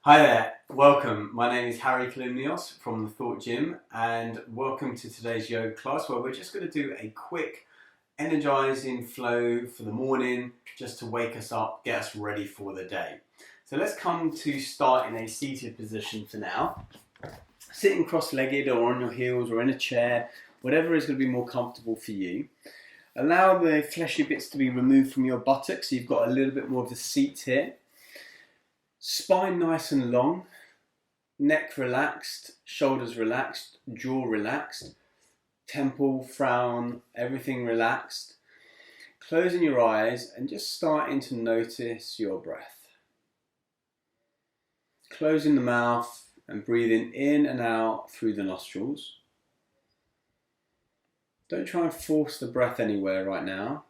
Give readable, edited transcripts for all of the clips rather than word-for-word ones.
Hi there, welcome. My name is Hari Kalymnios from the Thought Gym, and welcome to today's yoga class where we're just going to do a quick energizing flow for the morning just to wake us up, get us ready for the day. So let's come to start in a seated position for now. Sitting cross-legged or on your heels or in a chair, whatever is going to be more comfortable for you. Allow the fleshy bits to be removed from your buttocks so you've got a little bit more of the seat here. Spine nice and long, neck relaxed, shoulders relaxed, jaw relaxed, temple, frown, everything relaxed. Closing your eyes and just starting to notice your breath. Closing the mouth and breathing in and out through the nostrils. Don't try and force the breath anywhere right now.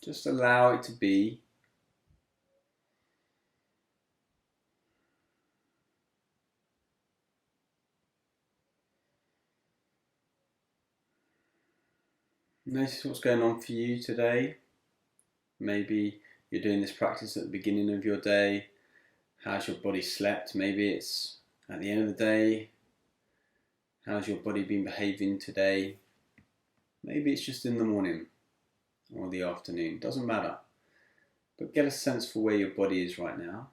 Just allow it to be. Notice what's going on for you today. Maybe you're doing this practice at the beginning of your day. How's your body slept? Maybe it's at the end of the day. How's your body been behaving today? Maybe it's just in the morning or the afternoon. Doesn't matter. But get a sense for where your body is right now.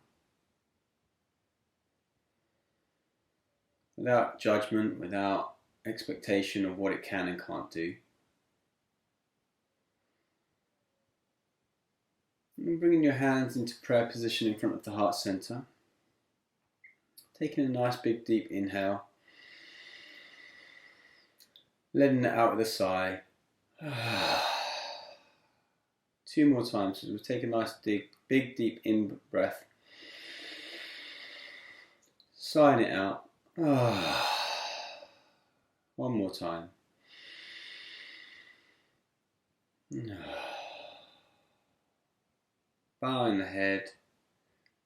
Without judgment, without expectation of what it can and can't do. And bringing your hands into prayer position in front of the heart center. Taking a nice big deep inhale. Letting it out with a sigh. 2 more times. So we'll take a nice big deep in breath. Sighing it out. 1 more time. Bowing the head,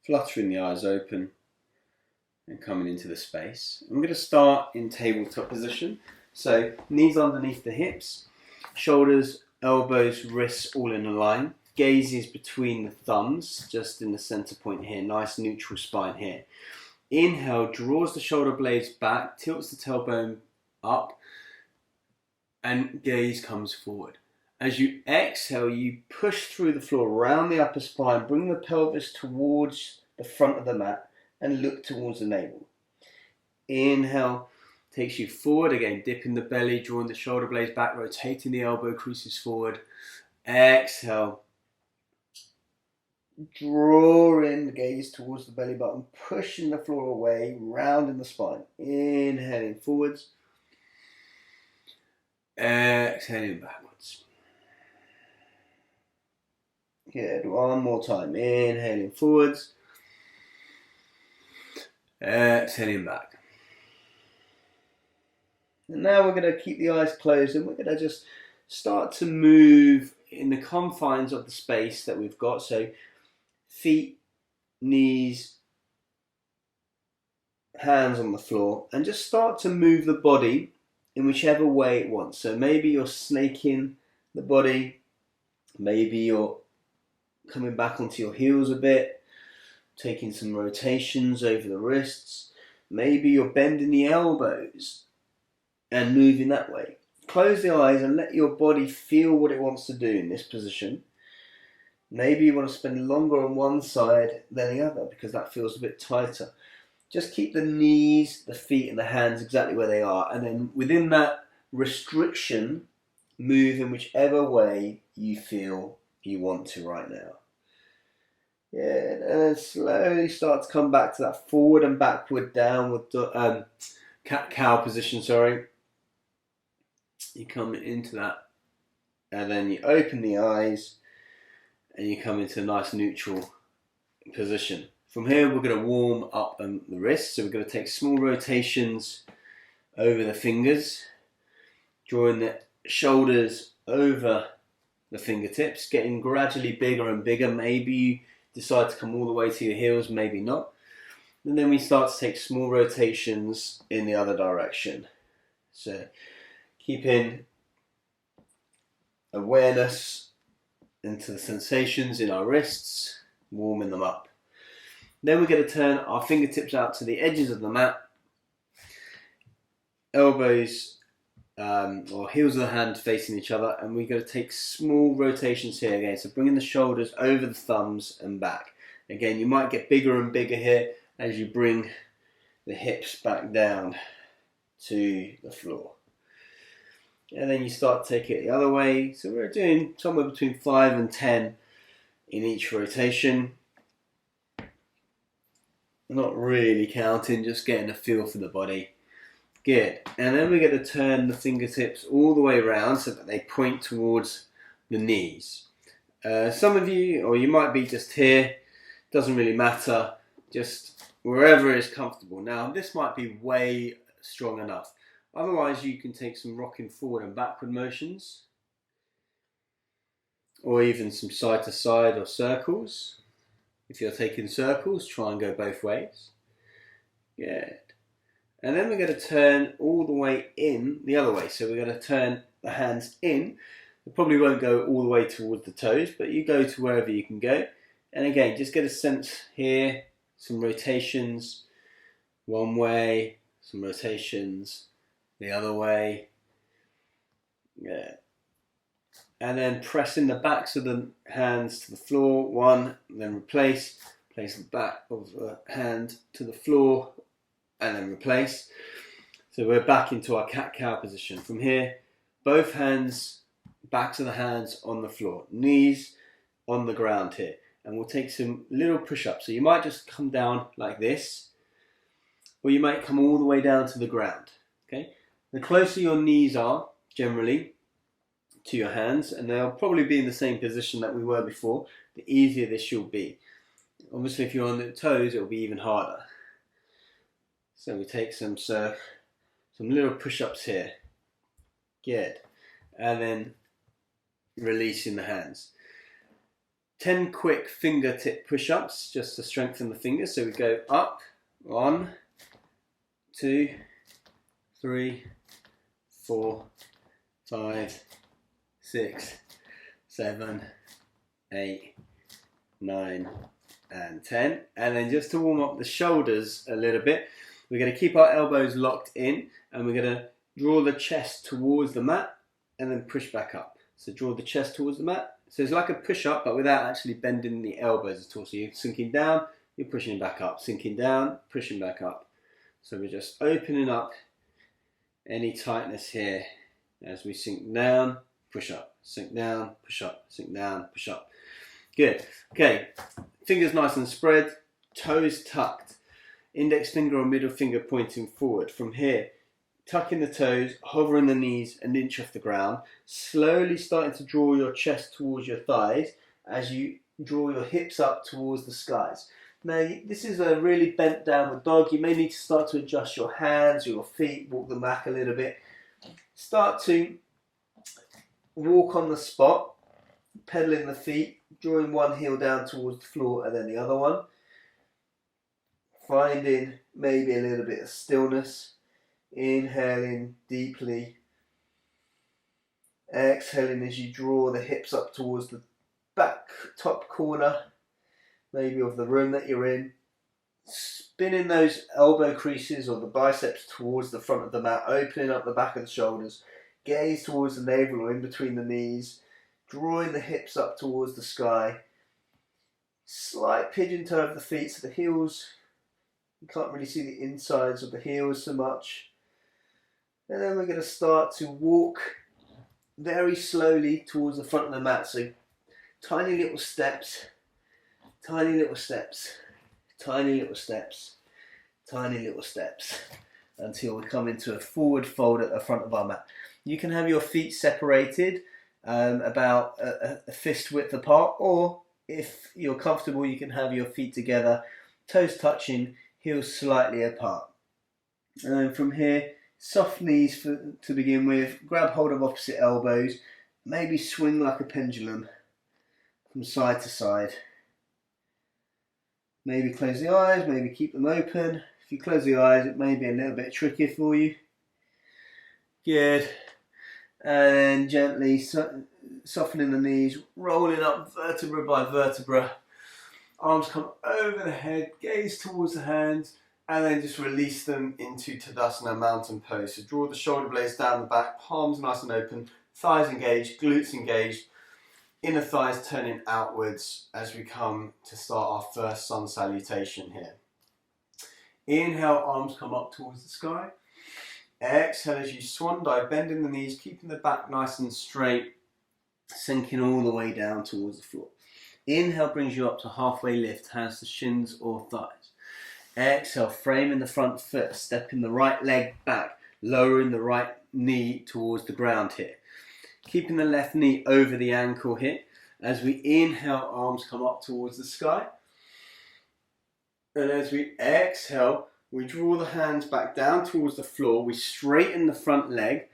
fluttering the eyes open, and coming into the space. I'm going to start in tabletop position. So knees underneath the hips, shoulders, elbows, wrists all in a line. Gaze is between the thumbs, just in the center point here. Nice neutral spine here. Inhale, draws the shoulder blades back, tilts the tailbone up, and gaze comes forward. As you exhale, you push through the floor, around the upper spine, bring the pelvis towards the front of the mat and look towards the navel. Inhale takes you forward, again dipping the belly, drawing the shoulder blades back, rotating the elbow creases forward. Exhale, drawing the gaze towards the belly button, pushing the floor away, rounding the spine. Inhaling forwards, exhaling backwards. Good, 1 more time. Inhaling forwards, exhaling back. And now we're going to keep the eyes closed and we're going to just start to move in the confines of the space that we've got. So feet, knees, hands on the floor, and just start to move the body in whichever way it wants. So maybe you're snaking the body, maybe you're coming back onto your heels a bit, taking some rotations over the wrists. Maybe you're bending the elbows and moving that way. Close the eyes and let your body feel what it wants to do in this position. Maybe you want to spend longer on one side than the other because that feels a bit tighter. Just keep the knees, the feet and the hands exactly where they are, and then within that restriction, move in whichever way you feel you want to right now. Yeah, and then slowly start to come back to that forward and backward downward cat-cow position, You come into that and then you open the eyes and you come into a nice neutral position. From here we're going to warm up the wrists, so we're going to take small rotations over the fingers, drawing the shoulders over the fingertips, getting gradually bigger and bigger. Maybe you decide to come all the way to your heels, maybe not. And then we start to take small rotations in the other direction. So keeping awareness into the sensations in our wrists, warming them up. Then we're going to turn our fingertips out to the edges of the mat, elbows or heels of the hand facing each other, and we're going to take small rotations here again. So bringing the shoulders over the thumbs and back. Again, you might get bigger and bigger here as you bring the hips back down to the floor. And then you start to take it the other way. So we're doing somewhere between 5 and 10 in each rotation. Not really counting, just getting a feel for the body. Good. And then we're going to turn the fingertips all the way around so that they point towards the knees. Some of you, or you might be just here, doesn't really matter, just wherever is comfortable. Now this might be way strong enough. Otherwise you can take some rocking forward and backward motions, or even some side to side or circles. If you're taking circles, try and go both ways. Good. And then we're going to turn all the way in the other way. So we're going to turn the hands in. It probably won't go all the way towards the toes, but you go to wherever you can go. And again, just get a sense here, some rotations one way, some rotations the other way. Yeah. And then pressing the backs of the hands to the floor, one, then replace. Place the back of the hand to the floor, and then replace. So we're back into our cat-cow position. From here, both hands, backs of the hands on the floor, knees on the ground here. And we'll take some little push-ups. So you might just come down like this, or you might come all the way down to the ground. Okay? The closer your knees are, generally, to your hands, and they'll probably be in the same position that we were before, the easier this will be. Obviously, if you're on the toes, it'll be even harder. So we take some little push-ups here. Good. And then releasing the hands. 10 quick fingertip push-ups just to strengthen the fingers. So we go up, 1, 2, 3, 4, 5, 6, 7, 8, 9, and 10. And then just to warm up the shoulders a little bit, we're going to keep our elbows locked in, and we're going to draw the chest towards the mat and then push back up. So draw the chest towards the mat. So it's like a push-up, but without actually bending the elbows at all. So you're sinking down, you're pushing back up, sinking down, pushing back up. So we're just opening up any tightness here as we sink down, push up, sink down, push up, sink down, push up. Good. Okay, fingers nice and spread, toes tucked, index finger or middle finger pointing forward. From here, tucking the toes, hovering the knees an inch off the ground, slowly starting to draw your chest towards your thighs as you draw your hips up towards the skies. Now, this is a really bent downward dog. You may need to start to adjust your hands, your feet, walk them back a little bit. Start to walk on the spot, pedaling the feet, drawing one heel down towards the floor and then the other one. Finding maybe a little bit of stillness. Inhaling deeply. Exhaling as you draw the hips up towards the back top corner, maybe of the room that you're in. Spinning those elbow creases or the biceps towards the front of the mat, opening up the back of the shoulders. Gaze towards the navel or in between the knees. Drawing the hips up towards the sky. Slight pigeon toe of the feet so the heels, you can't really see the insides of the heels so much. And then we're going to start to walk very slowly towards the front of the mat. So tiny little steps, tiny little steps, tiny little steps, tiny little steps, until we come into a forward fold at the front of our mat. You can have your feet separated about a fist width apart, or if you're comfortable, you can have your feet together, toes touching, heels slightly apart. And then from here, soft knees to begin with, grab hold of opposite elbows, maybe swing like a pendulum from side to side. Maybe close the eyes, maybe keep them open. If you close the eyes, it may be a little bit trickier for you. Good. And gently softening the knees, rolling up vertebra by vertebra, Arms come over the head, gaze towards the hands, and then just release them into Tadasana, mountain pose. So draw the shoulder blades down the back, palms nice and open, thighs engaged, glutes engaged, inner thighs turning outwards as we come to start our first sun salutation here. Inhale, arms come up towards the sky. Exhale as you swan dive, bending the knees, keeping the back nice and straight, sinking all the way down towards the floor. Inhale brings you up to halfway lift, hands to shins or thighs. Exhale, framing the front foot, stepping the right leg back, lowering the right knee towards the ground here. Keeping the left knee over the ankle here. As we inhale, arms come up towards the sky. And as we exhale, we draw the hands back down towards the floor. We straighten the front leg.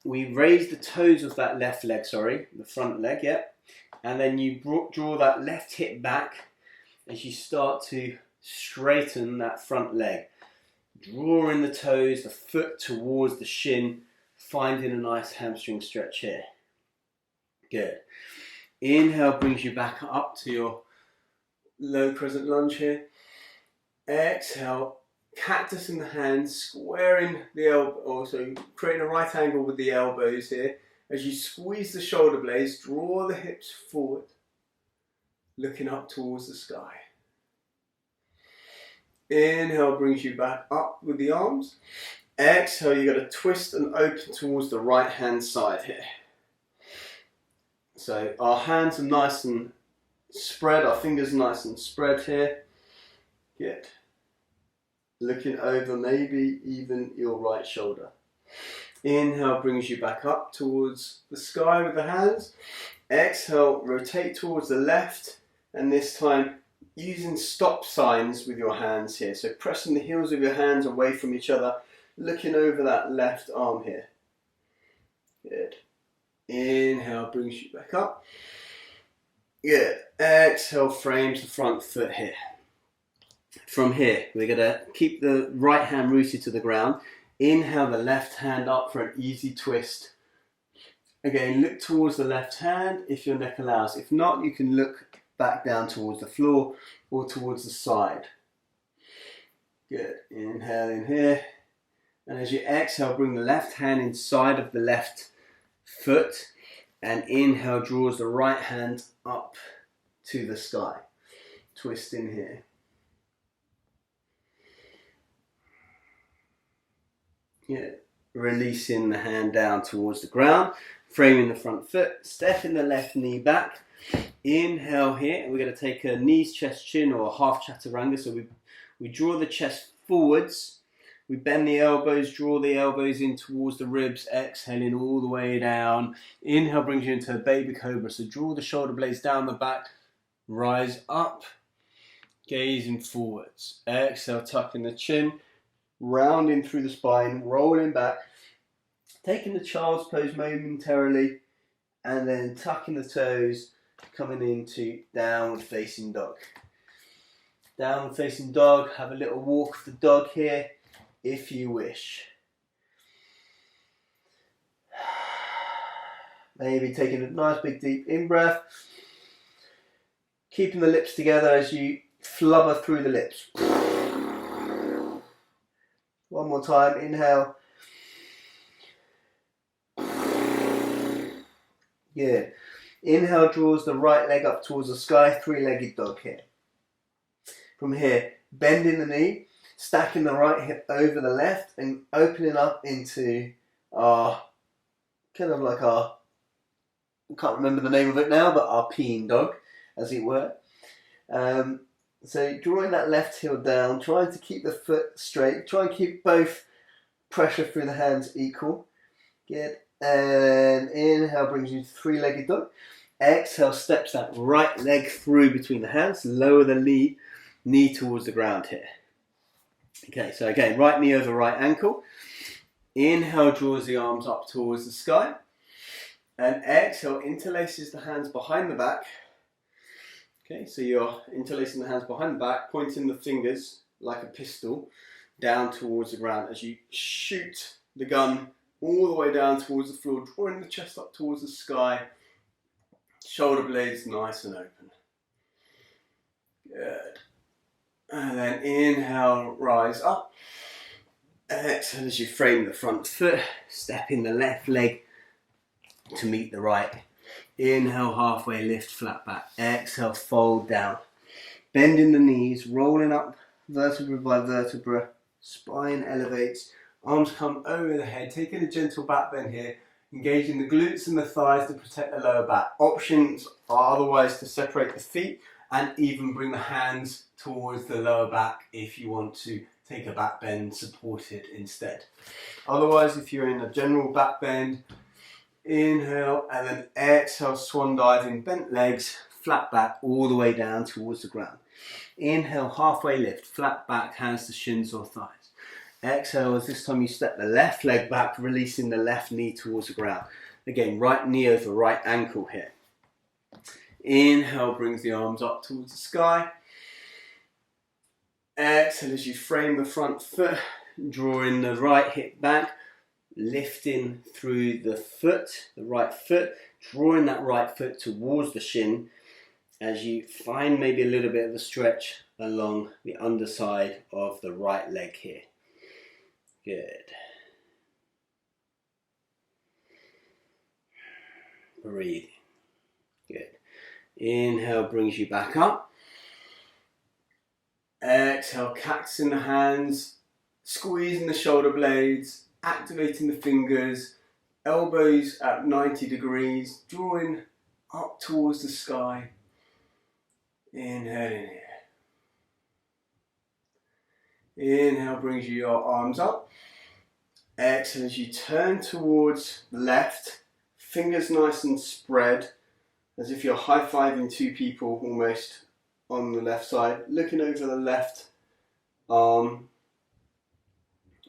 We raise the toes of that left leg, the front leg, yeah. And then you draw that left hip back as you start to straighten that front leg. Drawing the toes, the foot towards the shin, finding a nice hamstring stretch here. Good. Inhale brings you back up to your low crescent lunge here. Exhale, cactus in the hands, squaring the elbow, also creating a right angle with the elbows here. As you squeeze the shoulder blades, draw the hips forward, looking up towards the sky. Inhale brings you back up with the arms. Exhale, you've got to twist and open towards the right hand side here. So our hands are nice and spread, our fingers nice and spread here. Good. Looking over maybe even your right shoulder. Inhale brings you back up towards the sky with the hands. Exhale, rotate towards the left, and this time using stop signs with your hands here. So pressing the heels of your hands away from each other, looking over that left arm here. Good. Inhale brings you back up. Good. Exhale frames the front foot here. From here, we're going to keep the right hand rooted to the ground. Inhale the left hand up for an easy twist. Again, look towards the left hand if your neck allows. If not, you can look back down towards the floor or towards the side. Good. Inhale in here. And as you exhale, bring the left hand inside of the left foot. And inhale draws the right hand up to the sky. Twist in here. Yeah, releasing the hand down towards the ground, framing the front foot, stepping the left knee back. Inhale here, and we're going to take a knees, chest, chin, or a half chaturanga. So we draw the chest forwards, we bend the elbows, draw the elbows in towards the ribs, exhaling all the way down. Inhale brings you into a baby cobra. So draw the shoulder blades down the back, rise up, gazing forwards. Exhale, tucking the chin. Rounding through the spine, rolling back, taking the child's pose momentarily, and then tucking the toes, coming into downward facing dog. Downward facing dog, have a little walk of the dog here, if you wish. Maybe taking a nice big deep in-breath, keeping the lips together as you flubber through the lips. One more time, inhale. Good. Inhale draws the right leg up towards the sky, three-legged dog here. From here, bending the knee, stacking the right hip over the left and opening up into our, kind of like our, I can't remember the name of it now, but our peeing dog, as it were. So drawing that left heel down, trying to keep the foot straight, try and keep both pressure through the hands equal. Good. And inhale brings you to three-legged dog. Exhale steps that right leg through between the hands, lower the knee towards the ground here. Okay, so again, right knee over right ankle. Inhale draws the arms up towards the sky. And exhale interlaces the hands behind the back. Okay, so you're interlacing the hands behind the back, pointing the fingers like a pistol down towards the ground as you shoot the gun all the way down towards the floor, drawing the chest up towards the sky, shoulder blades nice and open. And then inhale, rise up. Exhale as you frame the front foot, step in the left leg to meet the right. Inhale, halfway lift, flat back. Exhale, fold down. Bending the knees, rolling up vertebra by vertebra. Spine elevates. Arms come over the head, taking a gentle back bend here. Engaging the glutes and the thighs to protect the lower back. Options are otherwise to separate the feet and even bring the hands towards the lower back if you want to take a back bend supported instead. Otherwise, if you're in a general back bend, inhale and then exhale, swan diving, bent legs, flat back all the way down towards the ground. Inhale, halfway lift, flat back, hands to shins or thighs. Exhale as this time you step the left leg back, releasing the left knee towards the ground. Again, right knee over right ankle here. Inhale brings the arms up towards the sky. Exhale as you frame the front foot, drawing the right hip back, lifting through the foot, the right foot, drawing that right foot towards the shin as you find maybe a little bit of a stretch along the underside of the right leg here. Good. Breathing. Good. Inhale brings you back up. Exhale, cactus in the hands, squeezing the shoulder blades, activating the fingers, elbows at 90 degrees, drawing up towards the sky. Inhale in here. Inhale brings you your arms up. Exhale as you turn towards the left, fingers nice and spread, as if you're high-fiving two people almost on the left side, looking over the left arm,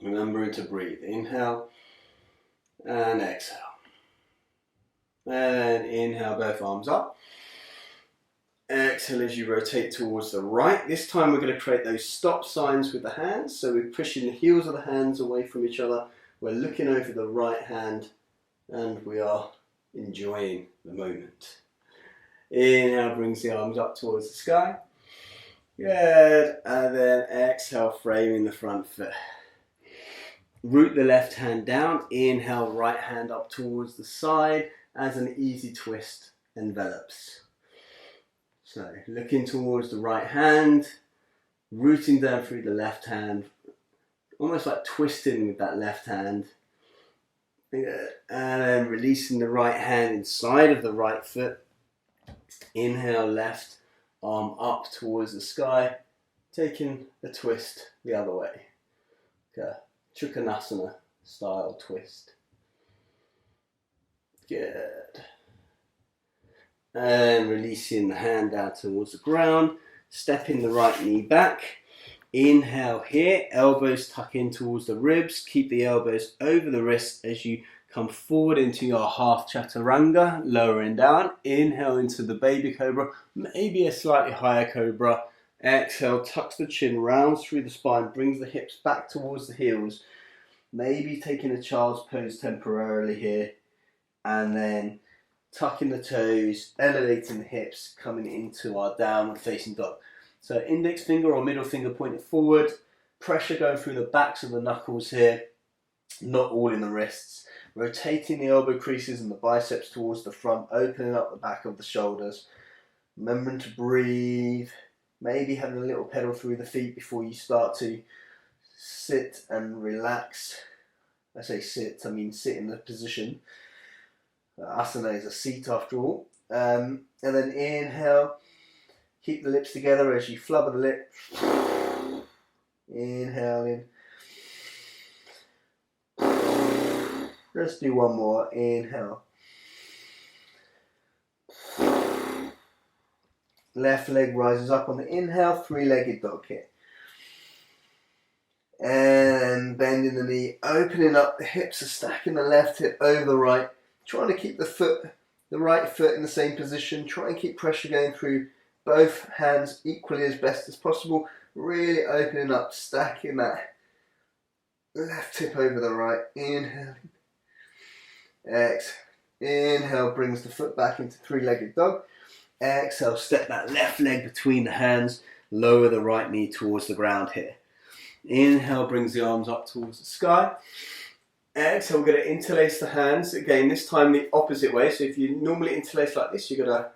remembering to breathe. Inhale and exhale. And inhale, both arms up. Exhale as you rotate towards the right. This time we're going to create those stop signs with the hands. So we're pushing the heels of the hands away from each other. We're looking over the right hand and we are enjoying the moment. Inhale brings the arms up towards the sky. Good. And then exhale, framing the front foot. Root the left hand down. Inhale, right hand up towards the side as an easy twist envelops. So looking towards the right hand, rooting down through the left hand, almost like twisting with that left hand. Good. And then releasing the right hand inside of the right foot. Inhale, left arm up towards the sky, taking the twist the other way. Okay. Trikonasana style twist. Good. And releasing the hand down towards the ground, stepping the right knee back. Inhale here, elbows tuck in towards the ribs, keep the elbows over the wrists as you come forward into your half chaturanga, lowering down. Inhale into the baby cobra, maybe a slightly higher cobra. Exhale, tucks the chin, rounds through the spine, brings the hips back towards the heels. Maybe taking a child's pose temporarily here. And then tucking the toes, elevating the hips, coming into our downward facing dog. So index finger or middle finger pointed forward, pressure going through the backs of the knuckles here, not all in the wrists. Rotating the elbow creases and the biceps towards the front, opening up the back of the shoulders. Remembering to breathe, maybe having a little pedal through the feet before you start to sit and relax. I say sit, I mean sit in the position. Asana is a seat after all. And then inhale, keep the lips together as you flubber the lip. Inhale in. Let's do one more. Inhale. Left leg rises up on the inhale, three-legged dog here. And bending the knee, opening up the hips, stacking the left hip over the right. Trying to keep the right foot in the same position. Try and keep pressure going through both hands equally as best as possible. Really opening up, stacking that left hip over the right. Inhale. Exhale. Inhale brings the foot back into three-legged dog. Exhale, step that left leg between the hands. lower the right knee towards the ground here. Inhale, brings the arms up towards the sky. Exhale, we're going to interlace the hands. Again, this time the opposite way. So if you normally interlace like this, you're going to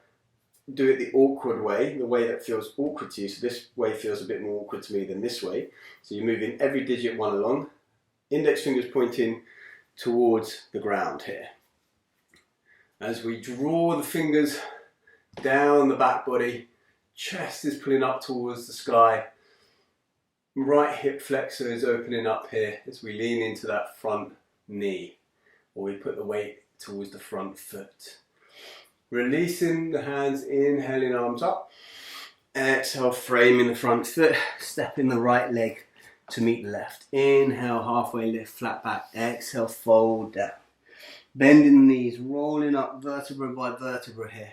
do it the awkward way, the way that feels awkward to you. So this way feels a bit more awkward to me than this way. So you're moving every digit one along. Index fingers pointing towards the ground here. As we draw the fingers down the back body, chest is pulling up towards the sky. Right hip flexor is opening up here as we lean into that front knee, or we put the weight towards the front foot. Releasing the hands, inhaling arms up. Exhale, framing the front foot, stepping the right leg to meet the left. Inhale, halfway lift, flat back. Exhale, fold down. Bending the knees, rolling up vertebra by vertebra here.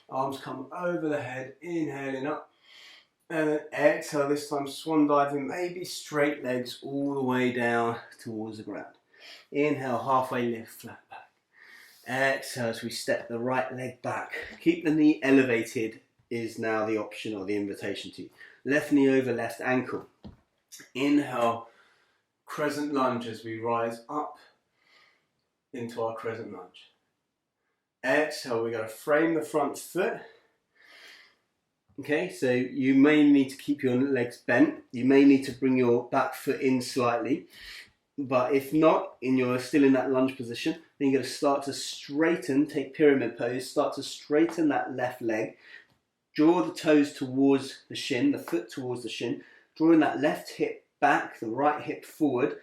Arms come over the head, inhaling up. And then exhale, this time swan diving, maybe straight legs all the way down towards the ground. Inhale, halfway lift, flat back. Exhale as we step the right leg back. Keep the knee elevated is now the option or the invitation to you. Left knee over left ankle. Inhale, crescent lunge as we rise up into our crescent lunge. Exhale, we're going to frame the front foot. Okay, so you may need to keep your legs bent. You may need to bring your back foot in slightly. But if not, and you're still in that lunge position, then you're going to start to straighten, take pyramid pose, start to straighten that left leg. Draw the toes towards the shin, the foot towards the shin. Drawing that left hip back, the right hip forward.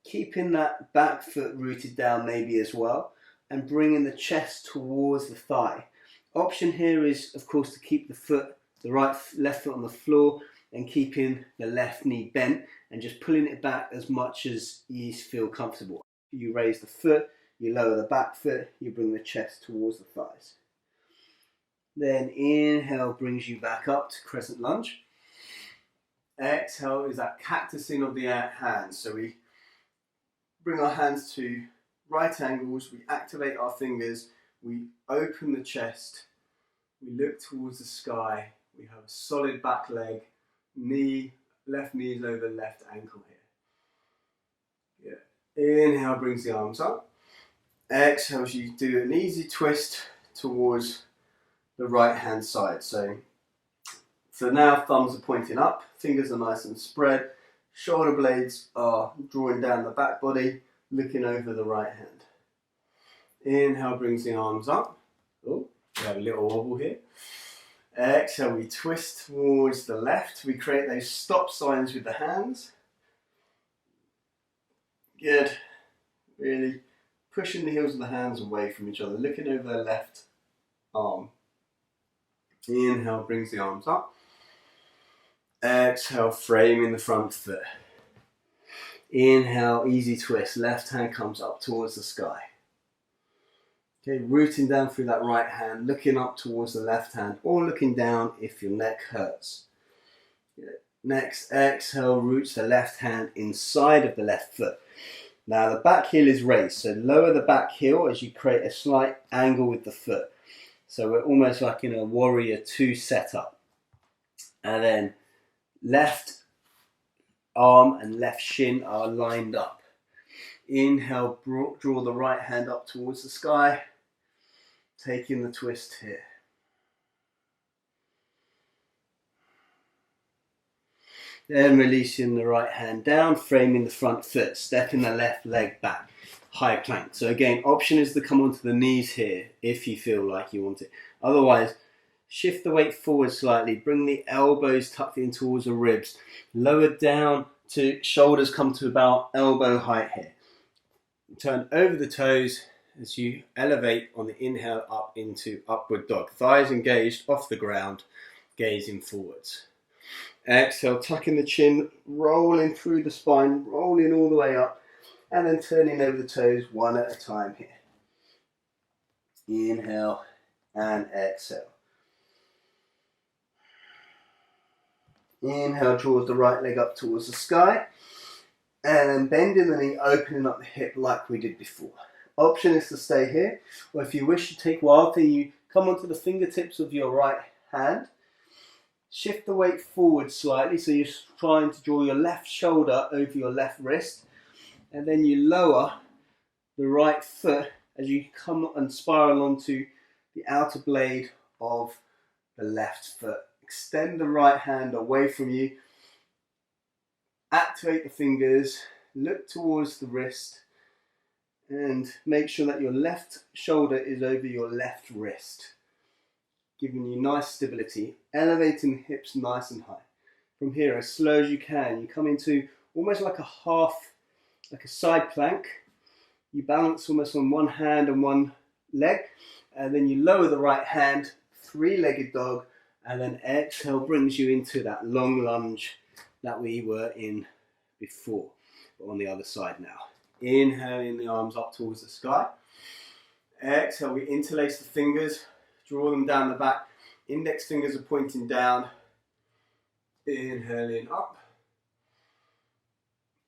Keeping that back foot rooted down maybe as well. And bringing the chest towards the thigh. Option here is, of course, to keep the foot, the left foot on the floor and keeping the left knee bent and just pulling it back as much as you feel comfortable. You raise the foot, you lower the back foot, you bring the chest towards the thighs. Then inhale brings you back up to crescent lunge. Exhale is that cactusing of the hands. So we bring our hands to right angles, we activate our fingers, we open the chest, we look towards the sky, we have a solid back leg, left knee is over left ankle here. Yeah. Inhale brings the arms up. Exhale as you do an easy twist towards the right hand side. So for now, thumbs are pointing up, fingers are nice and spread, shoulder blades are drawing down the back body, looking over the right hand. Inhale brings the arms up. Oh, we have a little wobble here. Exhale, we twist towards the left. We create those stop signs with the hands. Good. Really pushing the heels of the hands away from each other, looking over the left arm. Inhale brings the arms up. Exhale, framing the front foot. Inhale, easy twist. Left hand comes up towards the sky. Okay, rooting down through that right hand, looking up towards the left hand, or looking down if your neck hurts. Next, exhale, roots the left hand inside of the left foot. Now the back heel is raised, so lower the back heel as you create a slight angle with the foot. So we're almost like in a warrior 2 setup. And then left arm and left shin are lined up. Inhale, draw the right hand up towards the sky. Taking the twist here. Then releasing the right hand down, framing the front foot, stepping the left leg back. High plank. So again, option is to come onto the knees here if you feel like you want it. Otherwise, shift the weight forward slightly, bring the elbows tucked in towards the ribs, lower down to shoulders come to about elbow height here. Turn over the toes as you elevate on the inhale up into upward dog. Thighs engaged off the ground, gazing forwards. Exhale, tucking the chin, rolling through the spine, rolling all the way up, and then turning over the toes one at a time here. Inhale and exhale. Inhale, draws the right leg up towards the sky, and then bending the knee, opening up the hip like we did before. Option is to stay here, or if you wish to take wild thing, you come onto the fingertips of your right hand, Shift the weight forward slightly, so you're trying to draw your left shoulder over your left wrist, and then you lower the right foot as you come and spiral onto the outer blade of the left foot. Extend the right hand away from you, activate the fingers, look towards the wrist, and make sure that your left shoulder is over your left wrist, giving you nice stability, elevating the hips nice and high. From here, as slow as you can, you come into almost like a side plank. You balance almost on one hand and one leg, and then you lower the right hand, three-legged dog, and then exhale brings you into that long lunge that we were in before, but on the other side now. Inhaling the arms up towards the sky. Exhale, we interlace the fingers, draw them down the back. Index fingers are pointing down. Inhaling up.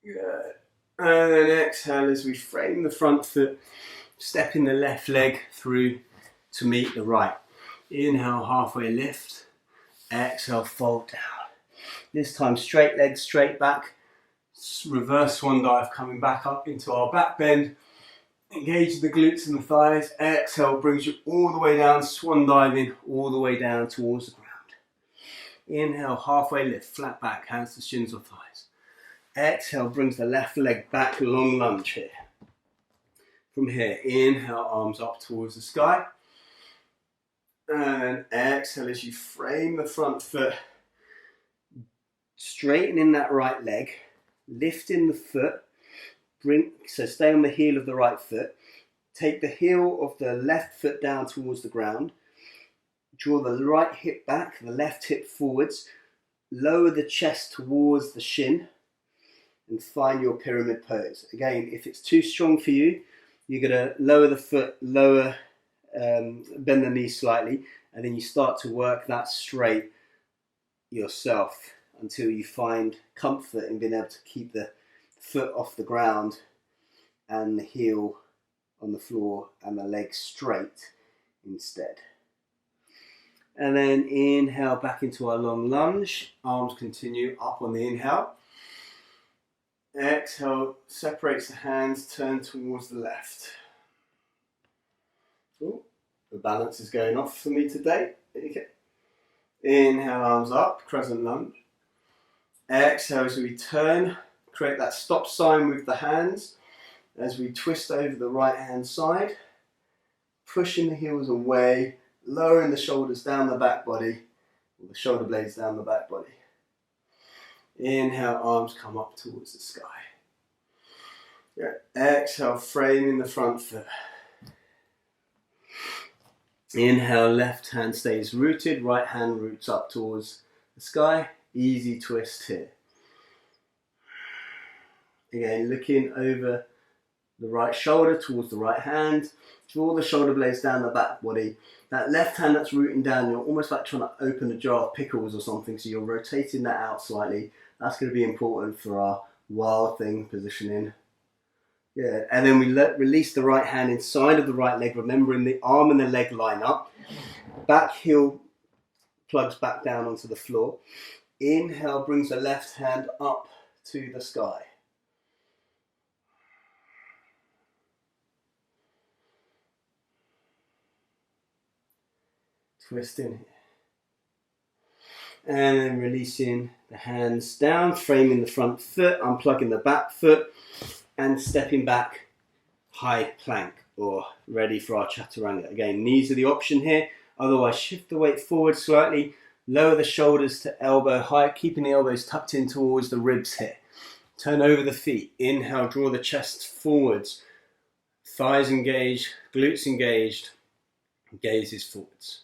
Good. And then exhale as we frame the front foot, stepping the left leg through to meet the right. Inhale, halfway lift. Exhale, fold down. This time straight legs, straight back. Reverse swan dive, coming back up into our back bend. Engage the glutes and the thighs. Exhale brings you all the way down, swan diving all the way down towards the ground. Inhale, halfway lift, flat back, hands to shins or thighs. Exhale brings the left leg back, long lunge here. From here, inhale, arms up towards the sky. And exhale as you frame the front foot, straightening that right leg, lifting the foot. So stay on the heel of the right foot. Take the heel of the left foot down towards the ground. Draw the right hip back, the left hip forwards. Lower the chest towards the shin and find your pyramid pose. Again, if it's too strong for you, you're going to lower the foot, bend the knee slightly, and then you start to work that straight yourself until you find comfort in being able to keep the foot off the ground and the heel on the floor and the leg straight instead. And then inhale back into our long lunge. Arms continue up on the inhale. Exhale, separates the hands, turn towards the left. Ooh, the balance is going off for me today. Okay. Inhale, arms up, crescent lunge. Exhale as we turn, create that stop sign with the hands as we twist over the right hand side, pushing the heels away, lowering the shoulders down the back body, or the shoulder blades down the back body. Inhale, arms come up towards the sky. Yeah. Exhale, framing the front foot. Inhale, left hand stays rooted, right hand roots up towards the sky. Easy twist here. Again, looking over the right shoulder towards the right hand. Draw the shoulder blades down the back body. That left hand that's rooting down, you're almost like trying to open a jar of pickles or something, so you're rotating that out slightly. That's going to be important for our wild thing positioning. Yeah, and then we release the right hand inside of the right leg, remembering the arm and the leg line up. Back heel plugs back down onto the floor. Inhale brings the left hand up to the sky. Twist in here. And then releasing the hands down, framing the front foot, unplugging the back foot, and stepping back, high plank, or ready for our chaturanga. Again, knees are the option here. Otherwise, shift the weight forward slightly, lower the shoulders to elbow height, keeping the elbows tucked in towards the ribs here. Turn over the feet. Inhale, draw the chest forwards. Thighs engaged, glutes engaged, gaze is forwards.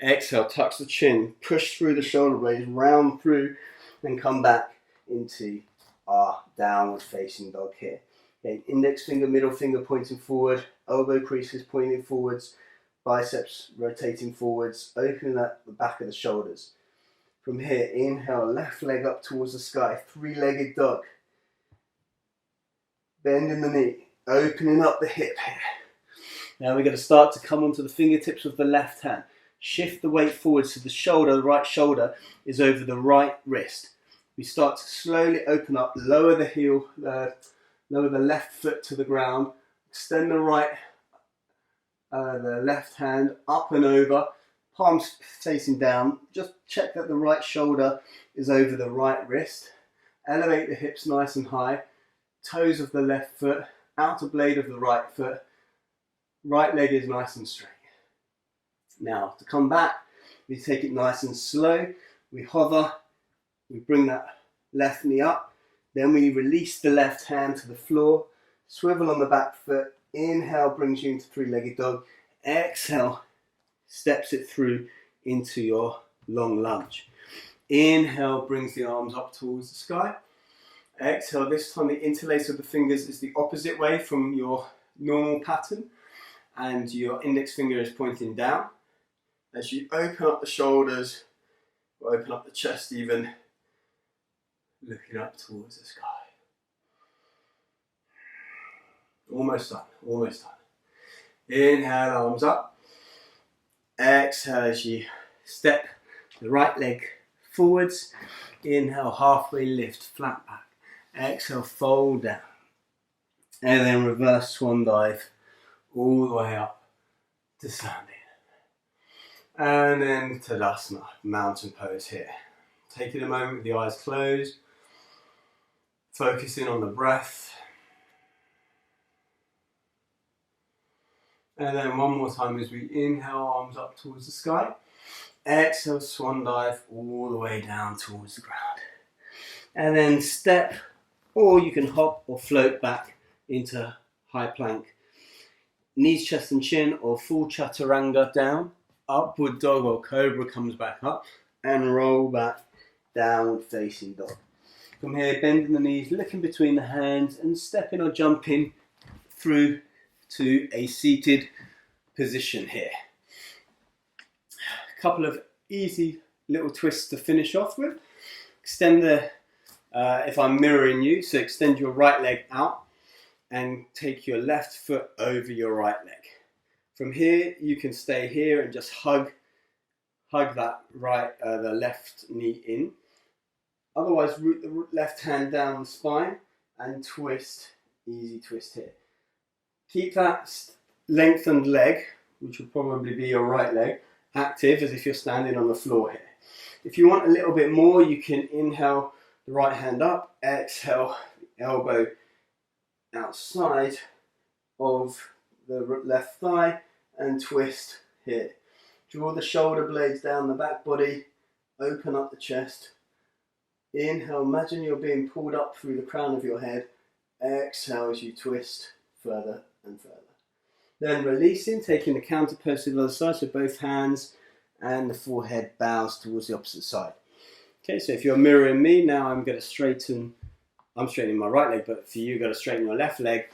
Exhale, touch the chin, push through the shoulder blades, round through, then come back into our downward facing dog here. Okay, index finger, middle finger pointing forward, elbow creases pointing forwards, biceps rotating forwards, opening up the back of the shoulders. From here, inhale, left leg up towards the sky, three-legged dog. Bending the knee, opening up the hip here. Now we're going to start to come onto the fingertips with the left hand. Shift the weight forward so the right shoulder is over the right wrist. We start to slowly open up, lower the heel, lower the left foot to the ground, extend the left hand up and over, palms facing down. Just check that the right shoulder is over the right wrist. Elevate the hips nice and high, toes of the left foot, outer blade of the right foot, right leg is nice and straight. Now to come back, we take it nice and slow, we hover, we bring that left knee up, then we release the left hand to the floor, swivel on the back foot, inhale brings you into three-legged dog, exhale steps it through into your long lunge. Inhale brings the arms up towards the sky. Exhale, this time the interlace of the fingers is the opposite way from your normal pattern, and your index finger is pointing down. As you open up the shoulders, or open up the chest even, looking up towards the sky. Almost done, almost done. Inhale, arms up. Exhale as you step the right leg forwards. Inhale, halfway lift, flat back. Exhale, fold down. And then reverse swan dive all the way up to standing. And then Tadasana, mountain pose here. Taking a moment with the eyes closed, focusing on the breath. And then one more time as we inhale, arms up towards the sky. Exhale, swan dive all the way down towards the ground. And then step, or you can hop or float back into high plank. Knees, chest and chin, or full chaturanga down. Upward dog or cobra comes back up. And roll back, downward facing dog. From here, bending the knees, looking between the hands and stepping or jumping through to a seated position here. A couple of easy little twists to finish off with. Extend if I'm mirroring you, so extend your right leg out and take your left foot over your right leg. From here, you can stay here and just hug that the left knee in. Otherwise, root the left hand down the spine and twist, easy twist here. Keep that lengthened leg, which will probably be your right leg, active as if you're standing on the floor here. If you want a little bit more, you can inhale the right hand up, exhale the elbow outside of the left thigh and twist here. Draw the shoulder blades down the back body, open up the chest. Inhale, imagine you're being pulled up through the crown of your head. Exhale as you twist further and further. Then releasing, taking the counter pose to the other side, so both hands and the forehead bows towards the opposite side. Okay, so if you're mirroring me, now I'm straightening my right leg, but for you, you've got to straighten your left leg,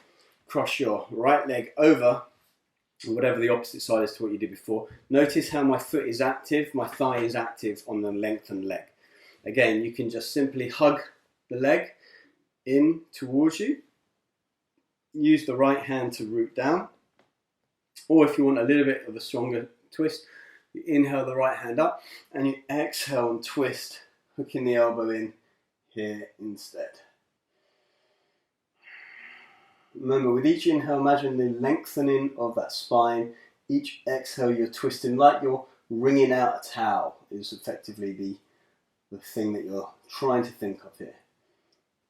cross your right leg over, whatever the opposite side is to what you did before. Notice how my foot is active, my thigh is active on the lengthened leg. Again, you can just simply hug the leg in towards you. Use the right hand to root down. Or if you want a little bit of a stronger twist, you inhale the right hand up and you exhale and twist, hooking the elbow in here instead. Remember, with each inhale, imagine the lengthening of that spine. Each exhale, you're twisting like you're wringing out a towel is effectively the thing that you're trying to think of here.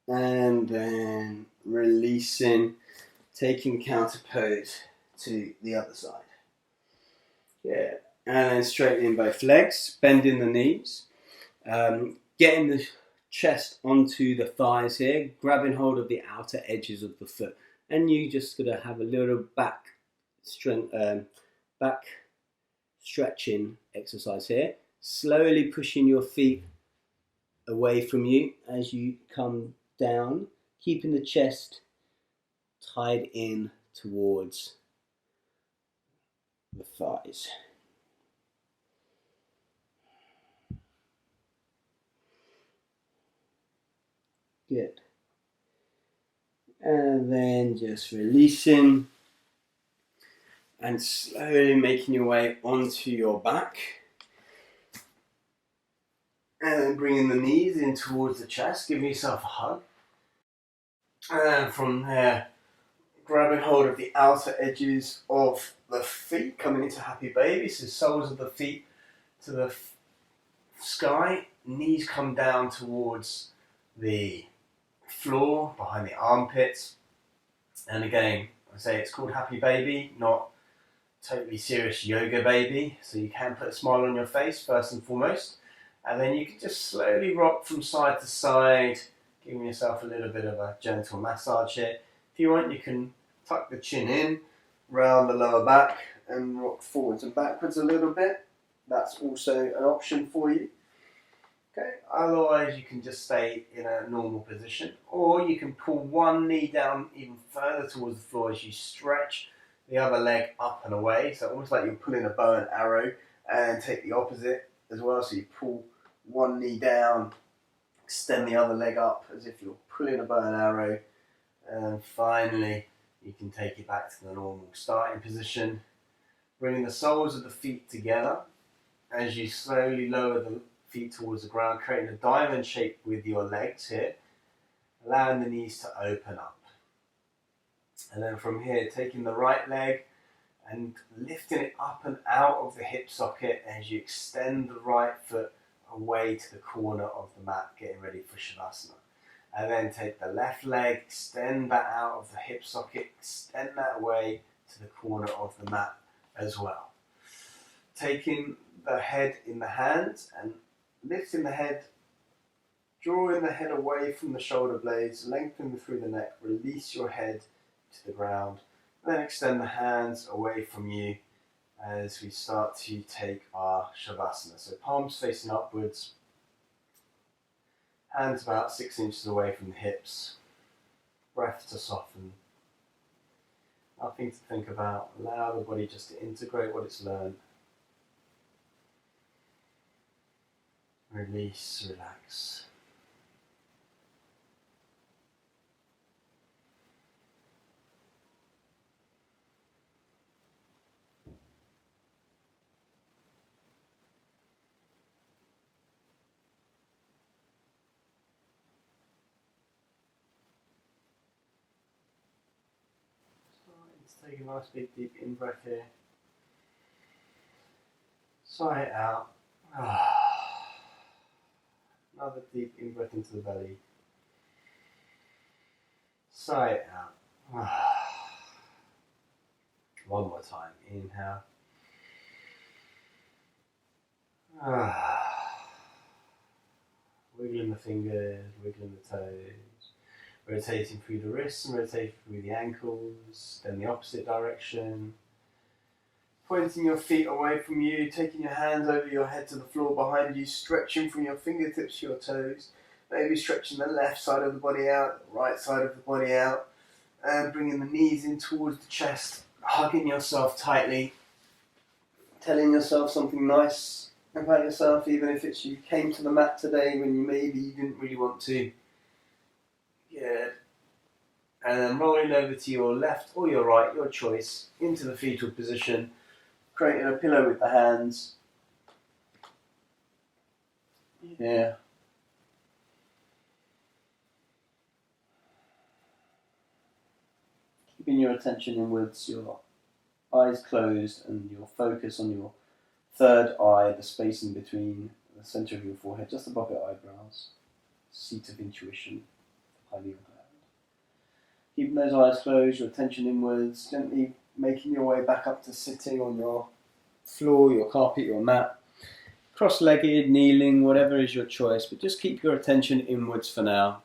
And then releasing, taking counter pose to the other side. Yeah, and then straightening both legs, bending the knees, getting the chest onto the thighs here, grabbing hold of the outer edges of the foot. And you just gonna have a little back stretching exercise here. Slowly pushing your feet away from you as you come down, keeping the chest tied in towards the thighs. Good. And then just releasing and slowly making your way onto your back. And then bringing the knees in towards the chest, giving yourself a hug. And then from there, grabbing hold of the outer edges of the feet, coming into happy baby. So soles of the feet to the sky, knees come down towards the floor, behind the armpits. And again, I say it's called happy baby, not totally serious yoga baby. So you can put a smile on your face first and foremost. And then you can just slowly rock from side to side, giving yourself a little bit of a gentle massage here. If you want, you can tuck the chin in, round the lower back, and rock forwards and backwards a little bit. That's also an option for you. Okay. Otherwise, you can just stay in a normal position, or you can pull one knee down even further towards the floor as you stretch the other leg up and away. So almost like you're pulling a bow and arrow, and take the opposite as well. So you pull one knee down, extend the other leg up as if you're pulling a bow and arrow, and finally you can take it back to the normal starting position, bringing the soles of the feet together as you slowly lower the feet towards the ground, creating a diamond shape with your legs here, allowing the knees to open up. And then from here, taking the right leg and lifting it up and out of the hip socket as you extend the right foot away to the corner of the mat, getting ready for Shavasana. And then take the left leg, extend that out of the hip socket, extend that away to the corner of the mat as well. Taking the head in the hands and lifting the head, drawing the head away from the shoulder blades, lengthen through the neck, release your head to the ground, and then extend the hands away from you as we start to take our Shavasana. So palms facing upwards, hands about 6 inches away from the hips, breath to soften, nothing to think about, allow the body just to integrate what it's learned. Release, relax. Let's take a nice big deep in breath here. Sigh it out. Another deep in breath into the belly. Sigh it out. One more time. Inhale. Wiggling the fingers, wiggling the toes, rotating through the wrists and rotating through the ankles, then the opposite direction. Pointing your feet away from you, taking your hands over your head to the floor behind you, stretching from your fingertips to your toes, maybe stretching the left side of the body out, the right side of the body out, and bringing the knees in towards the chest, hugging yourself tightly, telling yourself something nice about yourself, even if it's you came to the mat today when you didn't really want to. Good. And then rolling over to your left or your right, your choice, into the fetal position, creating a pillow with the hands. Yeah. Keeping your attention inwards, your eyes closed, and your focus on your third eye, the space in between the center of your forehead, just above your eyebrows, seat of intuition, pineal gland. Keeping those eyes closed, your attention inwards, gently making your way back up to sitting on your floor, your carpet, your mat, cross-legged, kneeling, whatever is your choice, but just keep your attention inwards for now.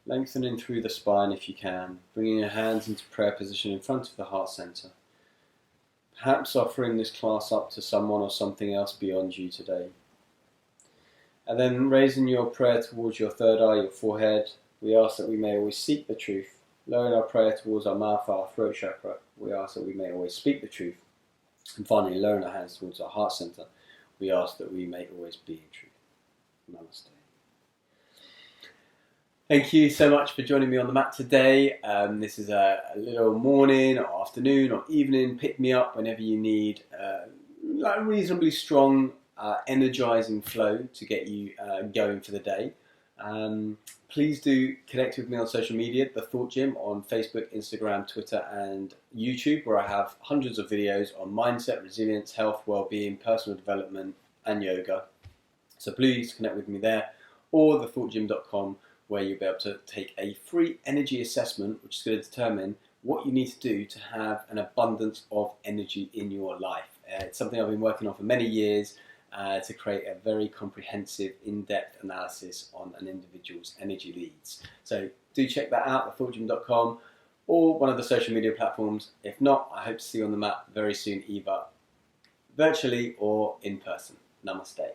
Lengthening through the spine if you can, bringing your hands into prayer position in front of the heart center. Perhaps offering this class up to someone or something else beyond you today. And then raising your prayer towards your third eye, your forehead, we ask that we may always seek the truth. Lowering our prayer towards our mouth, our throat chakra, we ask that we may always speak the truth. And finally, lowering our hands towards our heart center, we ask that we may always be in truth. Namaste. Thank you so much for joining me on the mat today. This is a little morning or afternoon or evening pick-me-up whenever you need like reasonably strong energizing flow to get you going for the day. Please do connect with me on social media, The Thought Gym, on Facebook, Instagram, Twitter and YouTube, where I have hundreds of videos on mindset, resilience, health, well-being, personal development and yoga. So please connect with me there, or thethoughtgym.com, where you'll be able to take a free energy assessment, which is going to determine what you need to do to have an abundance of energy in your life. It's something I've been working on for many years to create a very comprehensive, in-depth analysis on an individual's energy needs. So do check that out, thethoughtgym.com, or one of the social media platforms. If not, I hope to see you on the mat very soon, either virtually or in person. Namaste.